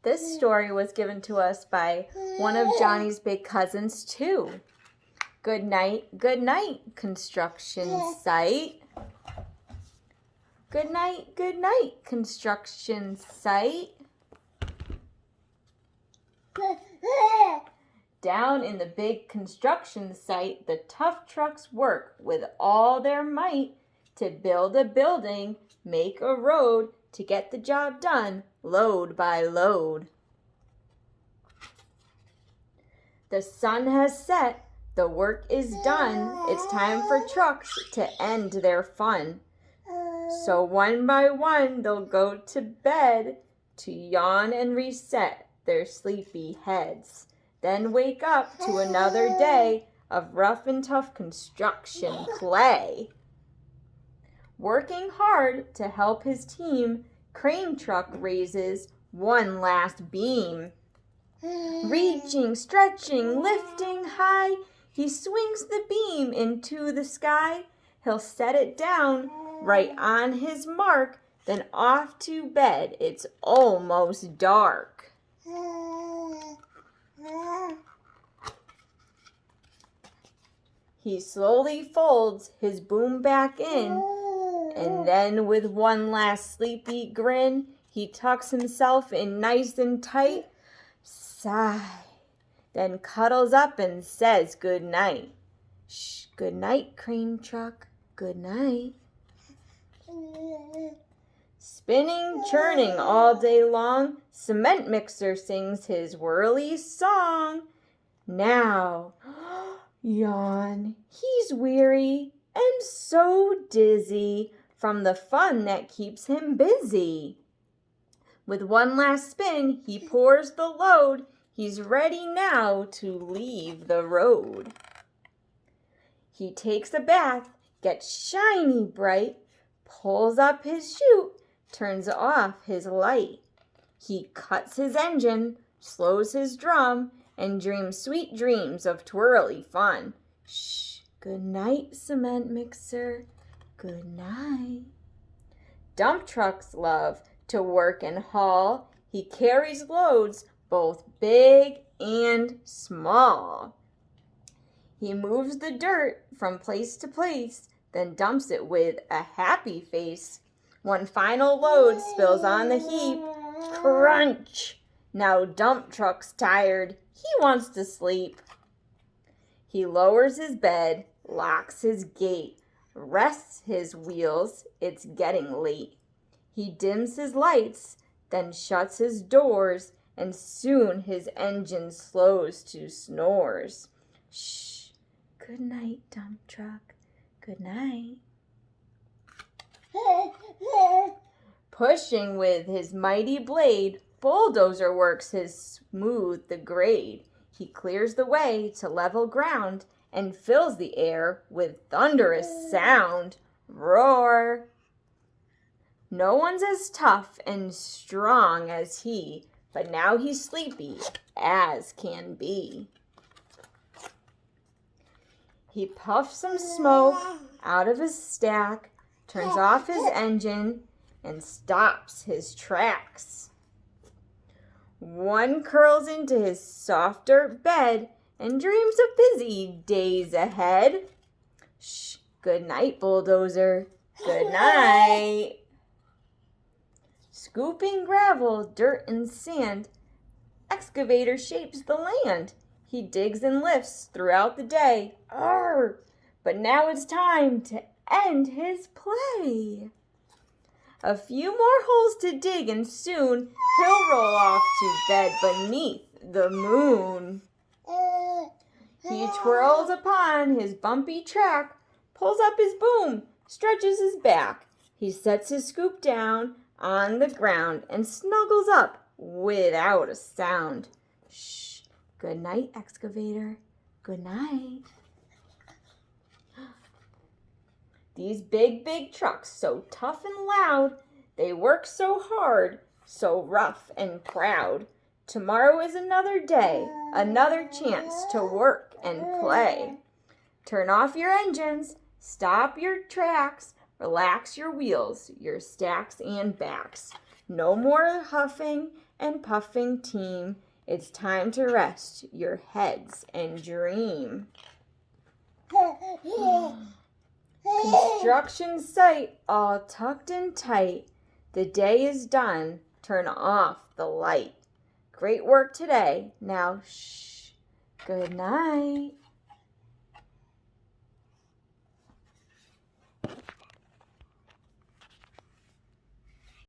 This story was given to us by one of Johnny's big cousins, too. Good night, construction site. Good night, construction site. Down in the big construction site, the tough trucks work with all their might to build a building, make a road, to get the job done, load by load. The sun has set, the work is done, it's time for trucks to end their fun. So one by one they'll go to bed to yawn and reset their sleepy heads. Then wake up to another day of rough and tough construction play. Working hard to help his team, crane truck raises one last beam. Reaching, stretching, lifting high, he swings the beam into the sky. He'll set it down right on his mark, then off to bed. It's almost dark. He slowly folds his boom back in, and then with one last sleepy grin, he tucks himself in nice and tight. Sigh, then cuddles up and says good night. Shh, good night, crane truck, good night. Spinning, churning all day long, cement mixer sings his whirly song. Now, yawn, he's weary and so dizzy from the fun that keeps him busy. With one last spin, he pours the load. He's ready now to leave the road. He takes a bath, gets shiny bright, pulls up his chute, turns off his light. He cuts his engine, slows his drum, and dreams sweet dreams of twirly fun. Shh, good night, cement mixer, good night. Dump trucks love to work and haul. He carries loads both big and small. He moves the dirt from place to place, then dumps it with a happy face. One final load spills on the heap. Crunch! Now dump truck's tired. He wants to sleep. He lowers his bed, locks his gate, rests his wheels. It's getting late. He dims his lights, then shuts his doors, and soon his engine slows to snores. Shh, good night, dump truck, good night. Pushing with his mighty blade, bulldozer works his smooth the grade. He clears the way to level ground and fills the air with thunderous sound. Roar! No one's as tough and strong as he, but now he's sleepy as can be. He puffs some smoke out of his stack, turns off his engine, and stops his tracks. One curls into his soft dirt bed and dreams of busy days ahead. Shh, good night, bulldozer, good night. Scooping gravel, dirt, and sand, excavator shapes the land. He digs and lifts throughout the day. Arr! But now it's time to end his play. A few more holes to dig and soon he'll roll off to bed beneath the moon. He twirls upon his bumpy track, pulls up his boom, stretches his back. He sets his scoop down on the ground and snuggles up without a sound. Shh, good night, excavator, good night. These big trucks, so tough and loud, they work so hard, so rough and proud. Tomorrow is another day, another chance to work and play. Turn off your engines, stop your tracks, relax your wheels, your stacks and backs. No more huffing and puffing, team. It's time to rest your heads and dream. Construction site all tucked in tight. The day is done. Turn off the light. Great work today. Now, shh. Good night.